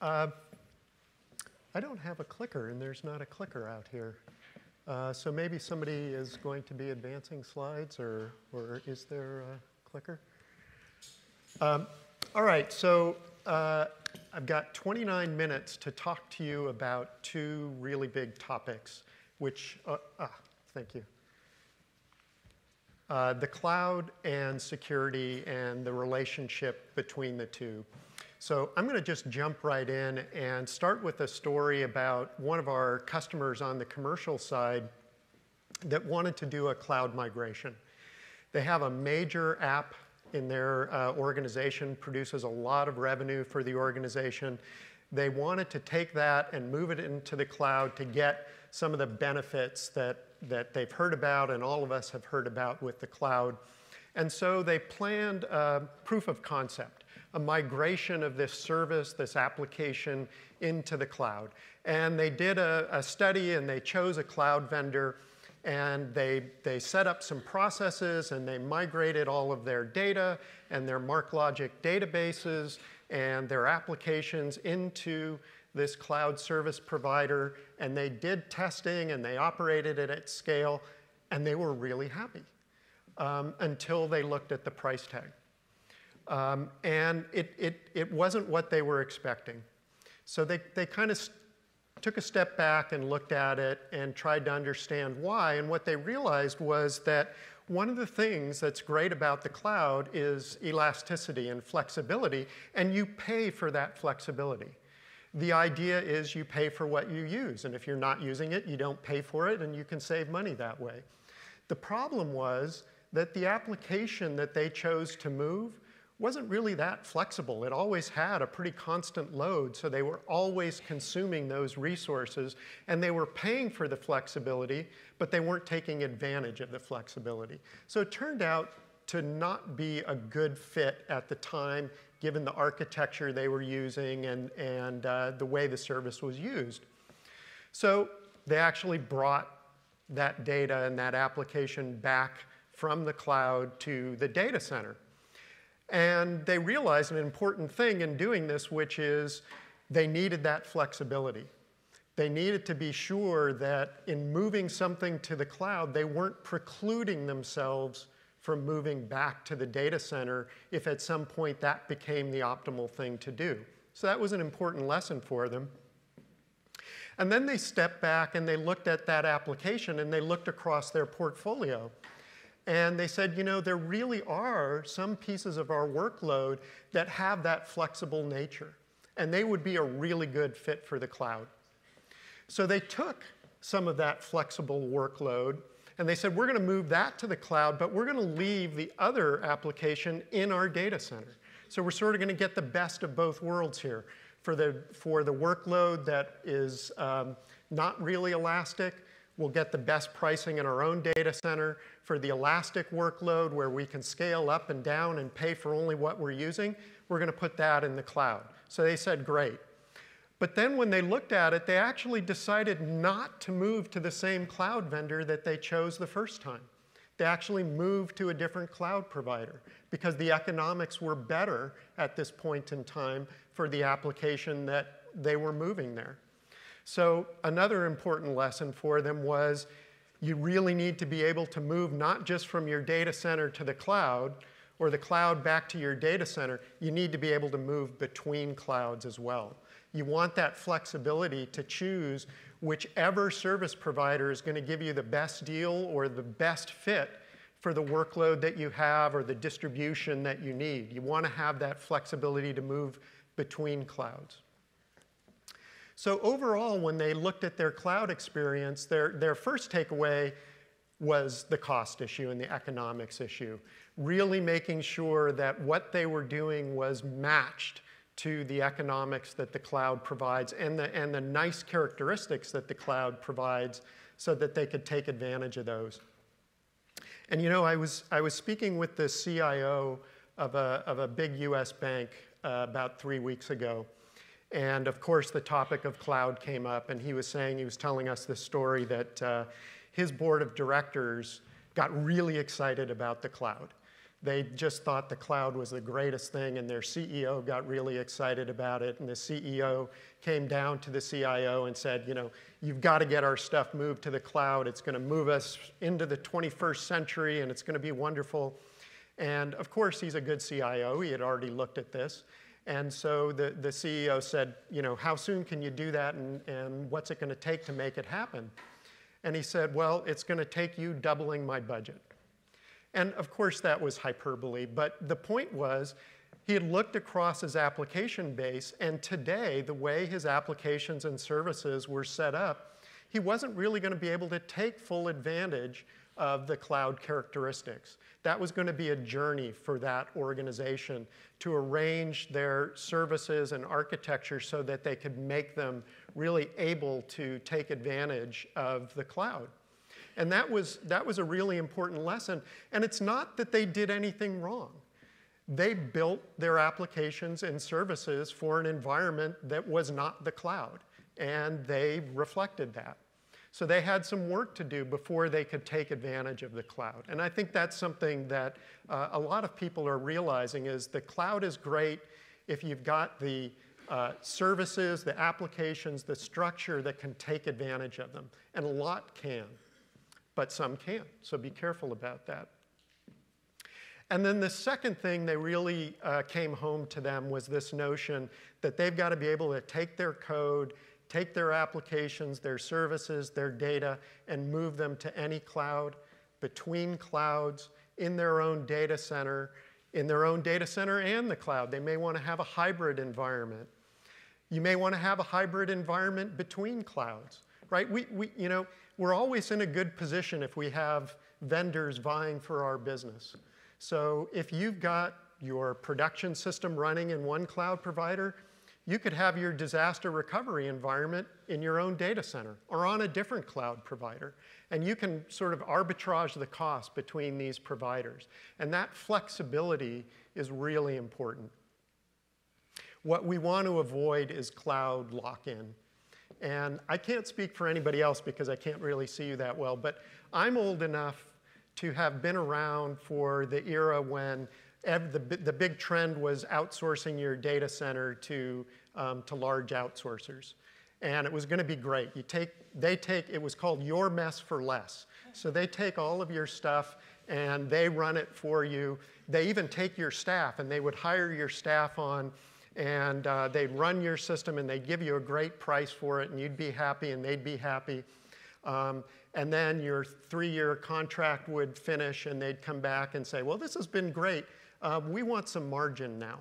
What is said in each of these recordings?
I don't have a clicker, and there's not a clicker out here. So maybe somebody is going to be advancing slides, or is there a clicker? All right, so I've got 29 minutes to talk to you about two really big topics, which, thank you. The cloud and security and the relationship between the two. So I'm going to just jump right in and start with a story about one of our customers on the commercial side that wanted to do a cloud migration. They have a major app in their organization, produces a lot of revenue for the organization. They wanted to take that and move it into the cloud to get some of the benefits that they've heard about and all of us have heard about with the cloud. And so they planned a proof of concept, a migration of this service, this application into the cloud. And they did a study and they chose a cloud vendor and they set up some processes and they migrated all of their data and their MarkLogic databases and their applications into this cloud service provider, and they did testing and they operated it at scale, and they were really happy until they looked at the price tag. And it wasn't what they were expecting. So they kind of took a step back and looked at it and tried to understand why, and what they realized was that one of the things that's great about the cloud is elasticity and flexibility, and you pay for that flexibility. The idea is you pay for what you use, and if you're not using it, you don't pay for it, and you can save money that way. The problem was that the application that they chose to move wasn't really that flexible. It always had a pretty constant load, so they were always consuming those resources, and they were paying for the flexibility, but they weren't taking advantage of the flexibility. So it turned out to not be a good fit at the time, given the architecture they were using and the way the service was used. So they actually brought that data and that application back from the cloud to the data center. And they realized an important thing in doing this, which is they needed that flexibility. They needed to be sure that in moving something to the cloud, they weren't precluding themselves from moving back to the data center if at some point that became the optimal thing to do. So that was an important lesson for them. And then they stepped back and they looked at that application and they looked across their portfolio. And they said, you know, there really are some pieces of our workload that have that flexible nature, and they would be a really good fit for the cloud. So they took some of that flexible workload and they said, we're going to move that to the cloud, but we're going to leave the other application in our data center. So we're sort of going to get the best of both worlds here. For the workload that is not really elastic, we'll get the best pricing in our own data center. For the elastic workload, where we can scale up and down and pay for only what we're using, we're going to put that in the cloud. So they said, great. But then when they looked at it, they actually decided not to move to the same cloud vendor that they chose the first time. They actually moved to a different cloud provider because the economics were better at this point in time for the application that they were moving there. So another important lesson for them was you really need to be able to move not just from your data center to the cloud or the cloud back to your data center, you need to be able to move between clouds as well. You want that flexibility to choose whichever service provider is going to give you the best deal or the best fit for the workload that you have or the distribution that you need. You want to have that flexibility to move between clouds. So overall, when they looked at their cloud experience, their first takeaway was the cost issue and the economics issue, really making sure that what they were doing was matched to the economics that the cloud provides and the nice characteristics that the cloud provides so that they could take advantage of those. And you know, I was speaking with the CIO of a big US bank about 3 weeks ago. And of course, the topic of cloud came up, and he was telling us this story that his board of directors got really excited about the cloud. They just thought the cloud was the greatest thing, and their CEO got really excited about it. And the CEO came down to the CIO and said, you've got to get our stuff moved to the cloud. It's going to move us into the 21st century, and it's going to be wonderful. And of course, he's a good CIO. He had already looked at this. And so the CEO said, how soon can you do that, and what's it going to take to make it happen? And he said, well, it's going to take you doubling my budget. And of course, that was hyperbole, but the point was he had looked across his application base, and today, the way his applications and services were set up, he wasn't really going to be able to take full advantage of the cloud characteristics. That was going to be a journey for that organization to arrange their services and architecture so that they could make them really able to take advantage of the cloud. And that was a really important lesson. And it's not that they did anything wrong. They built their applications and services for an environment that was not the cloud. And they reflected that. So they had some work to do before they could take advantage of the cloud. And I think that's something that a lot of people are realizing is the cloud is great if you've got the services, the applications, the structure that can take advantage of them. And a lot can. But some can't, so be careful about that. And then the second thing they really came home to them was this notion that they've got to be able to take their code, take their applications, their services, their data, and move them to any cloud, between clouds, in their own data center and the cloud. They may want to have a hybrid environment. You may want to have a hybrid environment between clouds, right? We're always in a good position if we have vendors vying for our business. So if you've got your production system running in one cloud provider, you could have your disaster recovery environment in your own data center or on a different cloud provider. And you can sort of arbitrage the cost between these providers. And that flexibility is really important. What we want to avoid is cloud lock-in. And I can't speak for anybody else because I can't really see you that well, but I'm old enough to have been around for the era when the big trend was outsourcing your data center to large outsourcers. And it was going to be great. It was called your mess for less. So they take all of your stuff and they run it for you. They even take your staff and they would hire your staff on, and they'd run your system and they'd give you a great price for it, and you'd be happy and they'd be happy. And then your 3-year contract would finish and they'd come back and say, well, this has been great. We want some margin now.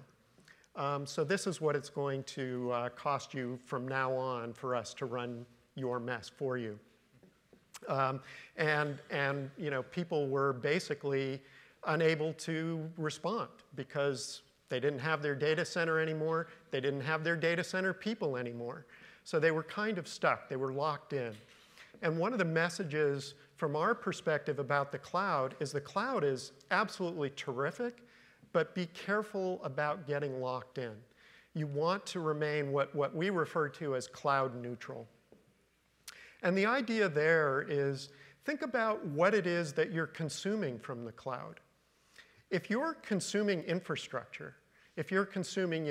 So this is what it's going to cost you from now on for us to run your mess for you. People were basically unable to respond because they didn't have their data center anymore. They didn't have their data center people anymore. So they were kind of stuck. They were locked in. And one of the messages from our perspective about the cloud is absolutely terrific, but be careful about getting locked in. You want to remain what we refer to as cloud neutral. And the idea there is, think about what it is that you're consuming from the cloud. If you're consuming infrastructure, if you're consuming,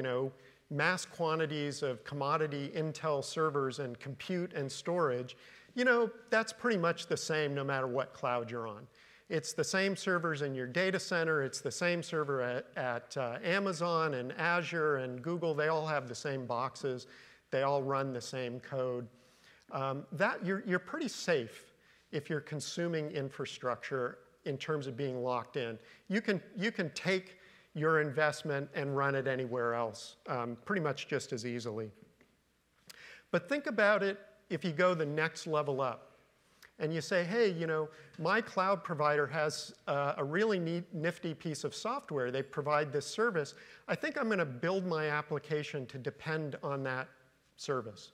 mass quantities of commodity Intel servers and compute and storage, that's pretty much the same no matter what cloud you're on. It's the same servers in your data center. It's the same server at Amazon and Azure and Google. They all have the same boxes. They all run the same code. You're pretty safe if you're consuming infrastructure in terms of being locked in. You can take your investment and run it anywhere else pretty much just as easily. But think about it if you go the next level up. And you say, hey, my cloud provider has a really nifty piece of software. They provide this service. I think I'm going to build my application to depend on that service.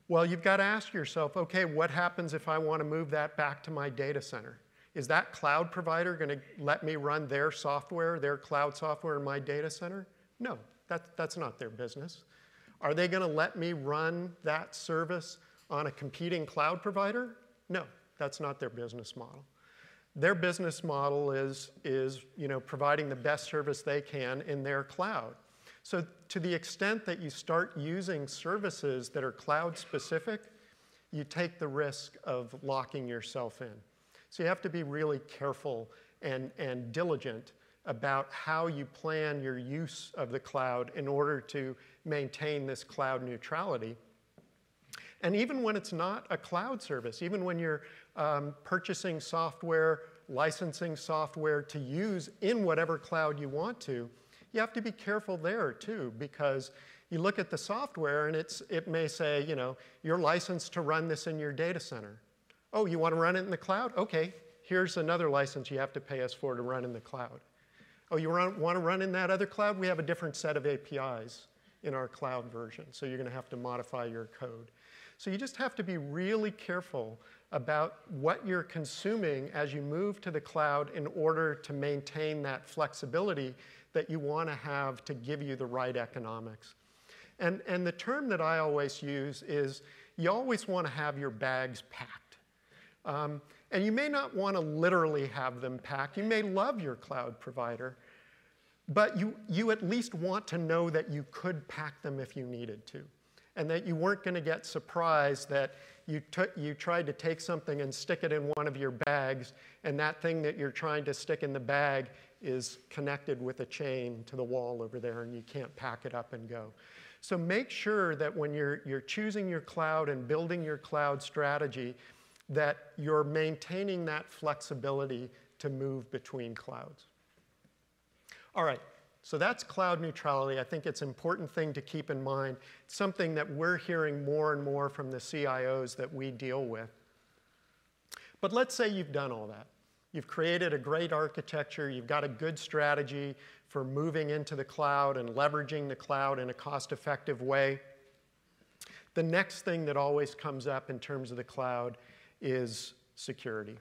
Well, you've got to ask yourself, okay, what happens if I want to move that back to my data center? Is that cloud provider going to let me run their software, their cloud software in my data center? No, that's not their business. Are they going to let me run that service on a competing cloud provider? No, that's not their business model. their business model is providing the best service they can in their cloud. So to the extent that you start using services that are cloud specific, you take the risk of locking yourself in. So you have to be really careful and diligent about how you plan your use of the cloud in order to maintain this cloud neutrality. And even when it's not a cloud service, even when you're purchasing software, licensing software to use in whatever cloud you want to, you have to be careful there too, because you look at the software and it may say, you're licensed to run this in your data center. Oh, you want to run it in the cloud? Okay, here's another license you have to pay us for to run in the cloud. Oh, you want to run in that other cloud? We have a different set of APIs in our cloud version, so you're going to have to modify your code. So you just have to be really careful about what you're consuming as you move to the cloud in order to maintain that flexibility that you want to have to give you the right economics. And the term that I always use is you always want to have your bags packed. And you may not want to literally have them packed. You may love your cloud provider, but you at least want to know that you could pack them if you needed to, and that you weren't going to get surprised that you tried to take something and stick it in one of your bags, and that thing that you're trying to stick in the bag is connected with a chain to the wall over there, and you can't pack it up and go. So make sure that when you're choosing your cloud and building your cloud strategy, that you're maintaining that flexibility to move between clouds. All right, so that's cloud neutrality. I think it's an important thing to keep in mind. It's something that we're hearing more and more from the CIOs that we deal with. But let's say you've done all that. You've created a great architecture. You've got a good strategy for moving into the cloud and leveraging the cloud in a cost-effective way. The next thing that always comes up in terms of the cloud is security.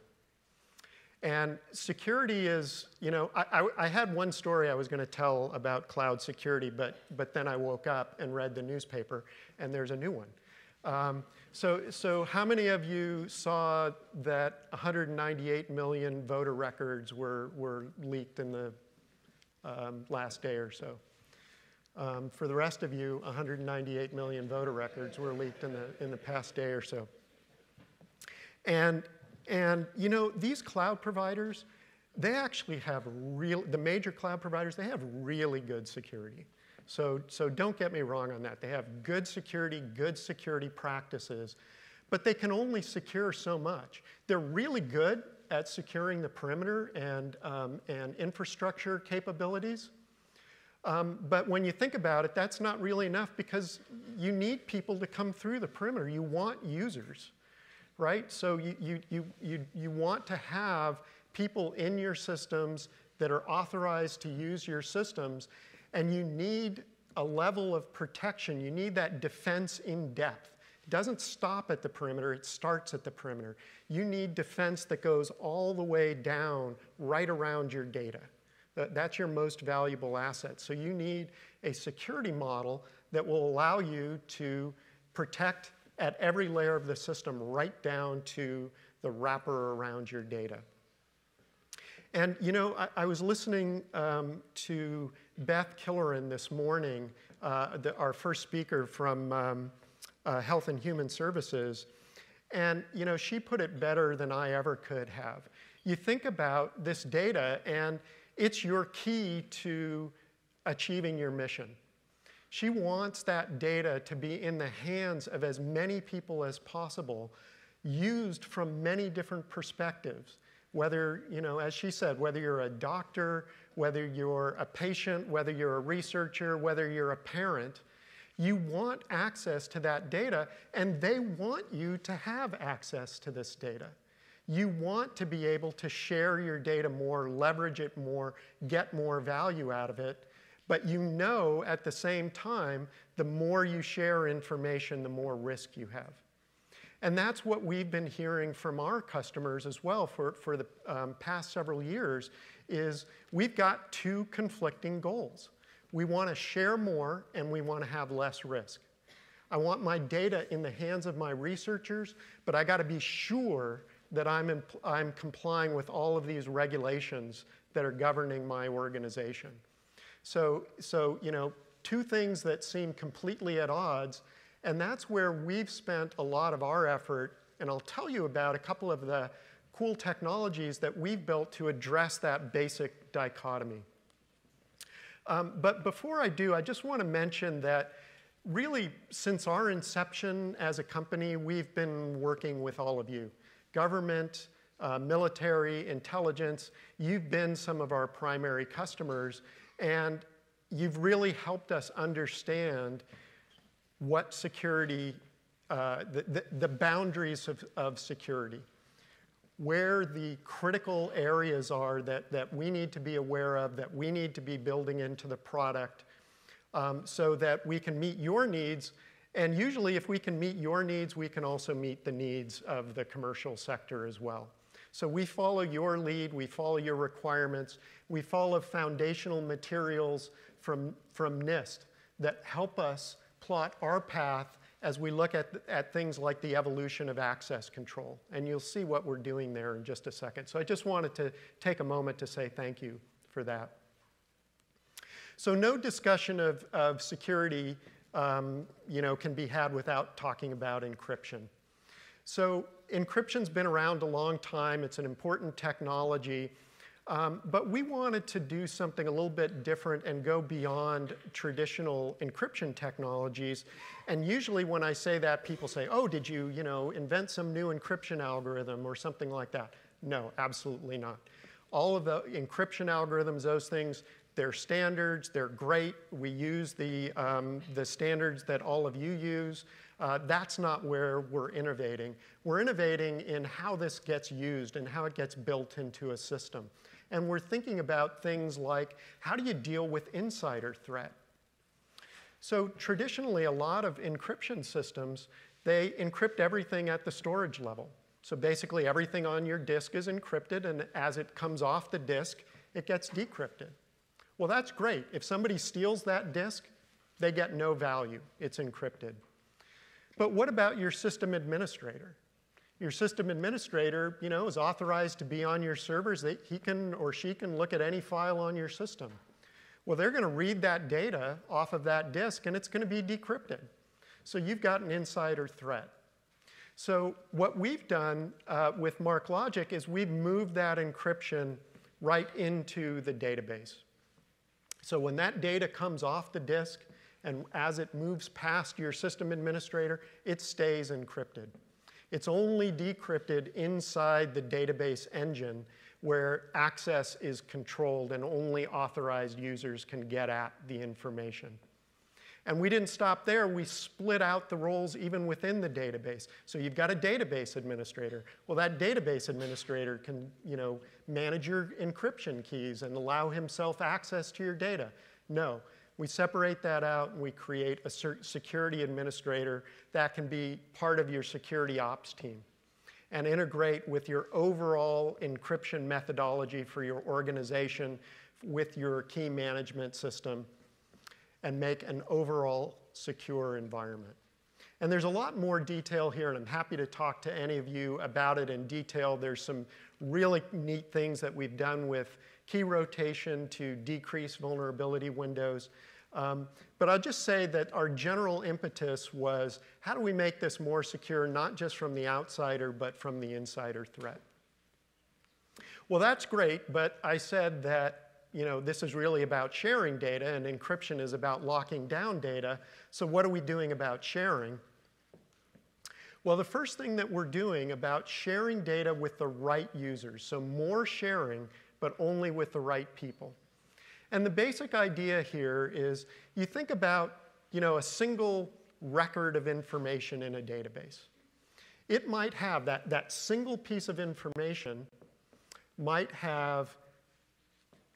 And security is, I had one story I was going to tell about cloud security, but then I woke up and read the newspaper, and there's a new one. So how many of you saw that 198 million voter records were leaked in the last day or so? For the rest of you, 198 million voter records were leaked in the past day or so. And these cloud providers, they actually have the major cloud providers, they have really good security. So don't get me wrong on that. They have good security practices, but they can only secure so much. They're really good at securing the perimeter and infrastructure capabilities. But when you think about it, that's not really enough, because you need people to come through the perimeter. You want users. Right? So you want to have people in your systems that are authorized to use your systems, and you need a level of protection. You need that defense in depth. It doesn't stop at the perimeter, it starts at the perimeter. You need defense that goes all the way down, right around your data. That's your most valuable asset. So you need a security model that will allow you to protect at every layer of the system, right down to the wrapper around your data. And I was listening to Beth Killeran this morning, our first speaker from Health and Human Services, and she put it better than I ever could have. You think about this data, and it's your key to achieving your mission. She wants that data to be in the hands of as many people as possible, used from many different perspectives. Whether, as she said, whether you're a doctor, whether you're a patient, whether you're a researcher, whether you're a parent, you want access to that data, and they want you to have access to this data. You want to be able to share your data more, leverage it more, get more value out of it. But at the same time, the more you share information, the more risk you have. And that's what we've been hearing from our customers as well for the past several years, is we've got two conflicting goals. We want to share more, and we want to have less risk. I want my data in the hands of my researchers, but I got to be sure that I'm complying with all of these regulations that are governing my organization. So you know, two things that seem completely at odds, and that's where we've spent a lot of our effort, and I'll tell you about a couple of the cool technologies that we've built to address that basic dichotomy. But before I do, I just want to mention that really, since our inception as a company, we've been working with all of you. Government, military, intelligence, you've been some of our primary customers, and you've really helped us understand what security, the boundaries of security, where the critical areas are that we need to be aware of, that we need to be building into the product, so that we can meet your needs. And usually if we can meet your needs, we can also meet the needs of the commercial sector as well. So we follow your lead, we follow your requirements, we follow foundational materials from NIST that help us plot our path as we look at things like the evolution of access control. And you'll see what we're doing there in just a second. So I just wanted to take a moment to say thank you for that. So no discussion of security you know, can be had without talking about encryption. So encryption's been around a long time. It's an important technology. But we wanted to do something a little bit different and go beyond traditional encryption technologies. And usually when I say that, people say, oh, did you, invent some new encryption algorithm or something like that? No, absolutely not. All of the encryption algorithms, those things, they're standards, they're great. We use the standards that all of you use. That's not where we're innovating. We're innovating in how this gets used and how it gets built into a system. And we're thinking about things like, how do you deal with insider threat? So traditionally, a lot of encryption systems, they encrypt everything at the storage level. So basically, everything on your disk is encrypted, and as it comes off the disk, it gets decrypted. Well, that's great. If somebody steals that disk, they get no value. It's encrypted. But what about your system administrator? Your system administrator, is authorized to be on your servers. He can or she can look at any file on your system. Well, they're going to read that data off of that disk, and it's going to be decrypted. So you've got an insider threat. So what we've done with MarkLogic is we've moved that encryption right into the database. So when that data comes off the disk, and as it moves past your system administrator, it stays encrypted. It's only decrypted inside the database engine where access is controlled and only authorized users can get at the information. And we didn't stop there. We split out the roles even within the database. So you've got a database administrator. Well, that database administrator can, manage your encryption keys and allow himself access to your data. No. We separate that out and we create a security administrator that can be part of your security ops team and integrate with your overall encryption methodology for your organization with your key management system and make an overall secure environment. And there's a lot more detail here, and I'm happy to talk to any of you about it in detail. There's some really neat things that we've done with key rotation to decrease vulnerability windows. But I'll just say that our general impetus was, how do we make this more secure, not just from the outsider, but from the insider threat? Well, that's great, but I said that this is really about sharing data, and encryption is about locking down data. So what are we doing about sharing? Well, the first thing that we're doing about sharing data with the right users, so more sharing, but only with the right people. And the basic idea here is you think about, a single record of information in a database. It might have, that single piece of information might have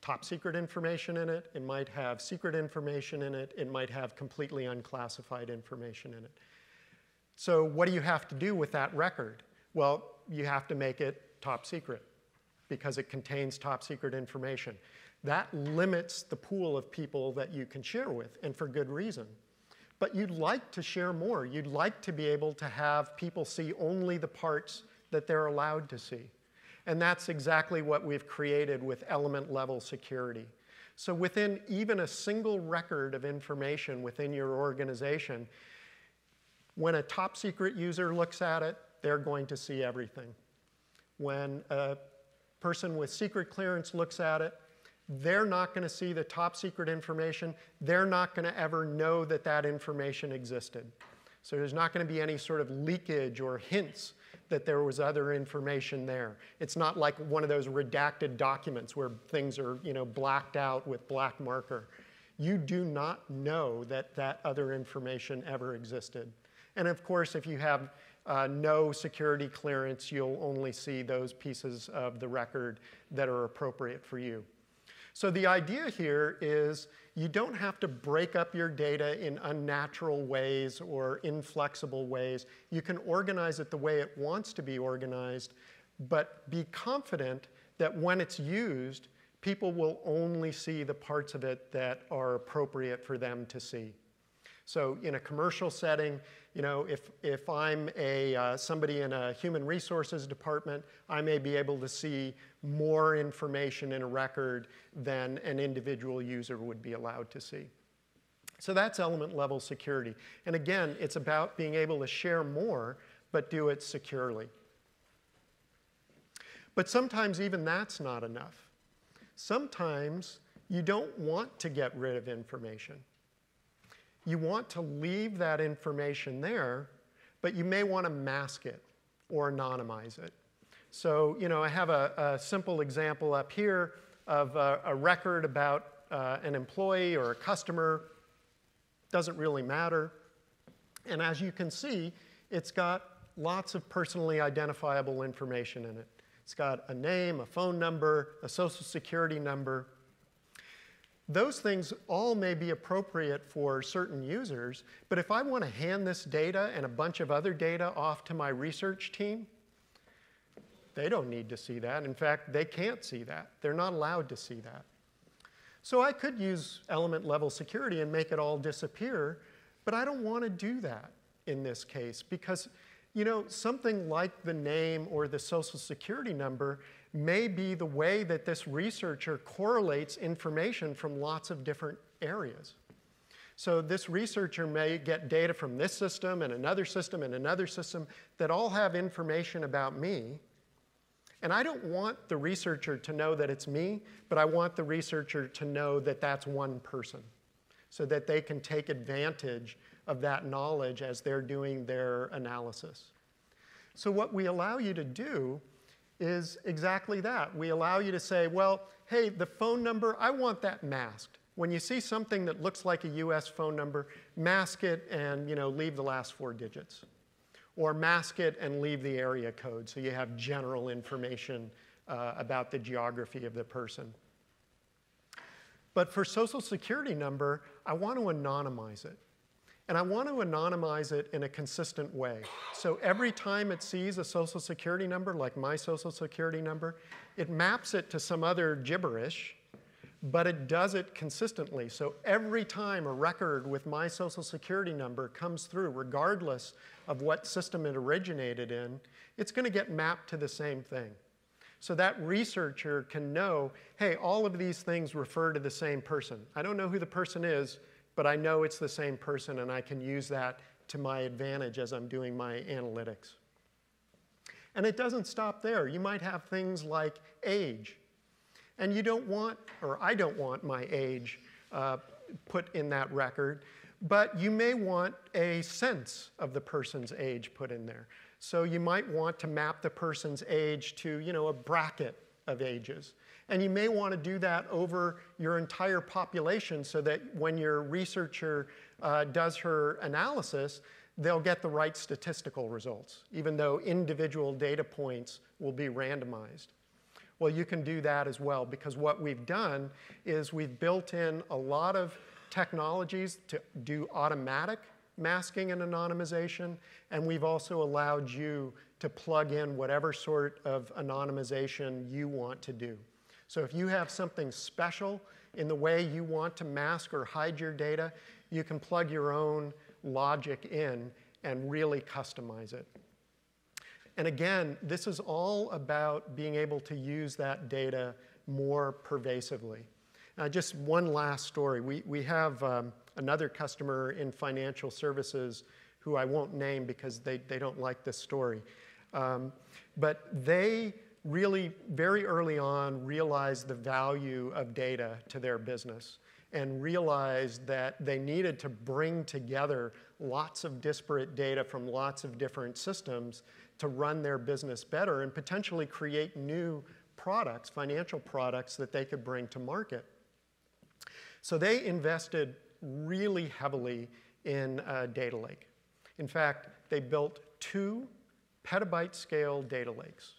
top secret information in it, it might have secret information in it, it might have completely unclassified information in it. So what do you have to do with that record? Well, you have to make it top secret because it contains top secret information. That limits the pool of people that you can share with, and for good reason. But you'd like to share more. You'd like to be able to have people see only the parts that they're allowed to see. And that's exactly what we've created with element-level security. So within even a single record of information within your organization, when a top secret user looks at it, they're going to see everything. When a person with secret clearance looks at it, they're not going to see the top secret information. They're not going to ever know that that information existed. So there's not going to be any sort of leakage or hints that there was other information there. It's not like one of those redacted documents where things are, blacked out with black marker. You do not know that that other information ever existed. And of course, if you have no security clearance, you'll only see those pieces of the record that are appropriate for you. So the idea here is you don't have to break up your data in unnatural ways or inflexible ways. You can organize it the way it wants to be organized, but be confident that when it's used, people will only see the parts of it that are appropriate for them to see. So in a commercial setting, if I'm somebody in a human resources department, I may be able to see more information in a record than an individual user would be allowed to see. So that's element-level security. And again, it's about being able to share more, but do it securely. But sometimes even that's not enough. Sometimes you don't want to get rid of information. You want to leave that information there, but you may want to mask it or anonymize it. So, I have a simple example up here of a record about an employee or a customer. Doesn't really matter. And as you can see, it's got lots of personally identifiable information in it. It's got a name, a phone number, a social security number. Those things all may be appropriate for certain users, but if I want to hand this data and a bunch of other data off to my research team, they don't need to see that. In fact, they can't see that. They're not allowed to see that. So I could use element-level security and make it all disappear, but I don't want to do that in this case because, something like the name or the social security number may be the way that this researcher correlates information from lots of different areas. So this researcher may get data from this system and another system and another system that all have information about me. And I don't want the researcher to know that it's me, but I want the researcher to know that that's one person so that they can take advantage of that knowledge as they're doing their analysis. So what we allow you to do is exactly that. We allow you to say, well, hey, the phone number, I want that masked. When you see something that looks like a US phone number, mask it and leave the last 4 digits. Or mask it and leave the area code so you have general information about the geography of the person. But for social security number, I want to anonymize it. And I want to anonymize it in a consistent way. So every time it sees a social security number, like my social security number, it maps it to some other gibberish, but it does it consistently. So every time a record with my social security number comes through, regardless of what system it originated in, it's going to get mapped to the same thing. So that researcher can know, hey, all of these things refer to the same person. I don't know who the person is, but I know it's the same person, and I can use that to my advantage as I'm doing my analytics. And it doesn't stop there. You might have things like age. And you don't want, or I don't want my age put in that record, but you may want a sense of the person's age put in there. So you might want to map the person's age to, a bracket of ages. And you may want to do that over your entire population so that when your researcher does her analysis, they'll get the right statistical results, even though individual data points will be randomized. Well, you can do that as well, because what we've done is we've built in a lot of technologies to do automatic masking and anonymization, and we've also allowed you to plug in whatever sort of anonymization you want to do. So if you have something special in the way you want to mask or hide your data, you can plug your own logic in and really customize it. And again, this is all about being able to use that data more pervasively. Just one last story. We have another customer in financial services who I won't name because they don't like this story. But they really, very early on, realized the value of data to their business and realized that they needed to bring together lots of disparate data from lots of different systems to run their business better and potentially create new products, financial products that they could bring to market. So they invested really heavily in a data lake. In fact, they built 2 petabyte scale data lakes.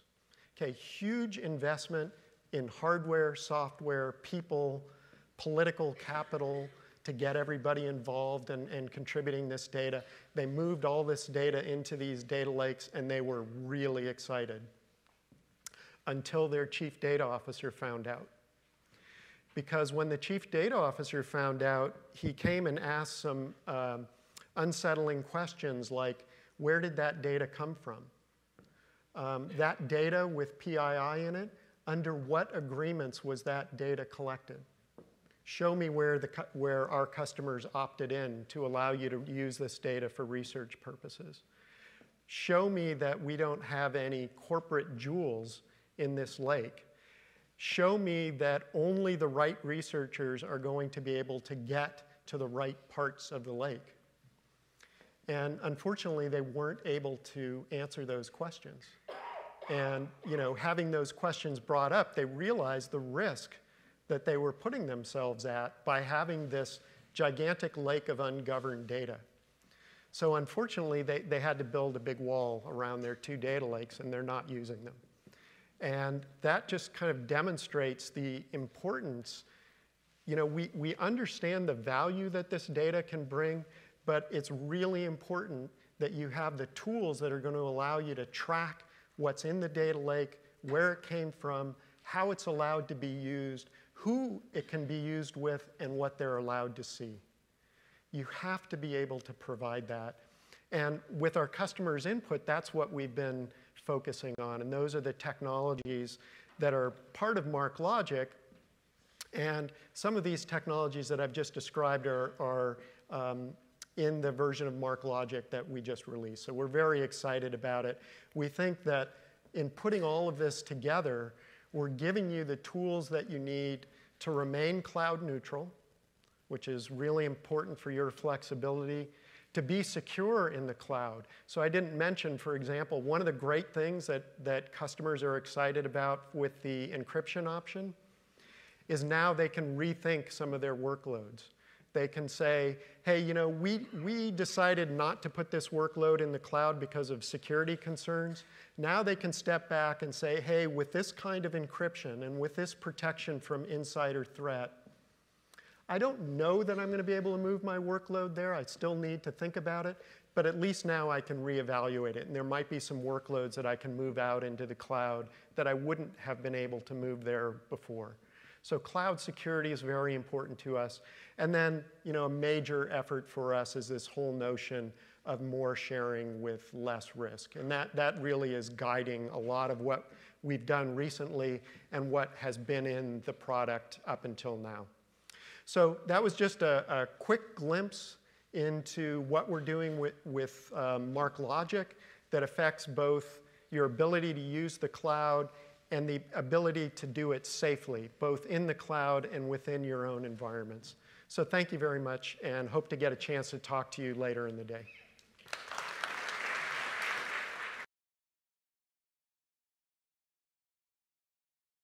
Okay, huge investment in hardware, software, people, political capital to get everybody involved and contributing this data. They moved all this data into these data lakes, and they were really excited until their chief data officer found out. Because when the chief data officer found out, he came and asked some unsettling questions like, where did that data come from? That data with PII in it, under what agreements was that data collected? Show me where our customers opted in to allow you to use this data for research purposes. Show me that we don't have any corporate jewels in this lake. Show me that only the right researchers are going to be able to get to the right parts of the lake. And unfortunately, they weren't able to answer those questions. And having those questions brought up, they realized the risk that they were putting themselves at by having this gigantic lake of ungoverned data. So unfortunately, they had to build a big wall around their 2 data lakes, and they're not using them. And that just kind of demonstrates the importance. We understand the value that this data can bring, but it's really important that you have the tools that are going to allow you to track what's in the data lake, where it came from, how it's allowed to be used, who it can be used with, and what they're allowed to see. You have to be able to provide that. And with our customers' input, that's what we've been focusing on. And those are the technologies that are part of MarkLogic. And some of these technologies that I've just described are in the version of MarkLogic that we just released. So we're very excited about it. We think that in putting all of this together, we're giving you the tools that you need to remain cloud neutral, which is really important for your flexibility, to be secure in the cloud. So I didn't mention, for example, one of the great things that customers are excited about with the encryption option is now they can rethink some of their workloads. They can say, hey, we decided not to put this workload in the cloud because of security concerns. Now they can step back and say, hey, with this kind of encryption and with this protection from insider threat, I don't know that I'm going to be able to move my workload there. I still need to think about it. But at least now I can reevaluate it. And there might be some workloads that I can move out into the cloud that I wouldn't have been able to move there before. So cloud security is very important to us. And then, a major effort for us is this whole notion of more sharing with less risk. And that really is guiding a lot of what we've done recently and what has been in the product up until now. So that was just a quick glimpse into what we're doing with MarkLogic that affects both your ability to use the cloud and the ability to do it safely, both in the cloud and within your own environments. So thank you very much, and hope to get a chance to talk to you later in the day.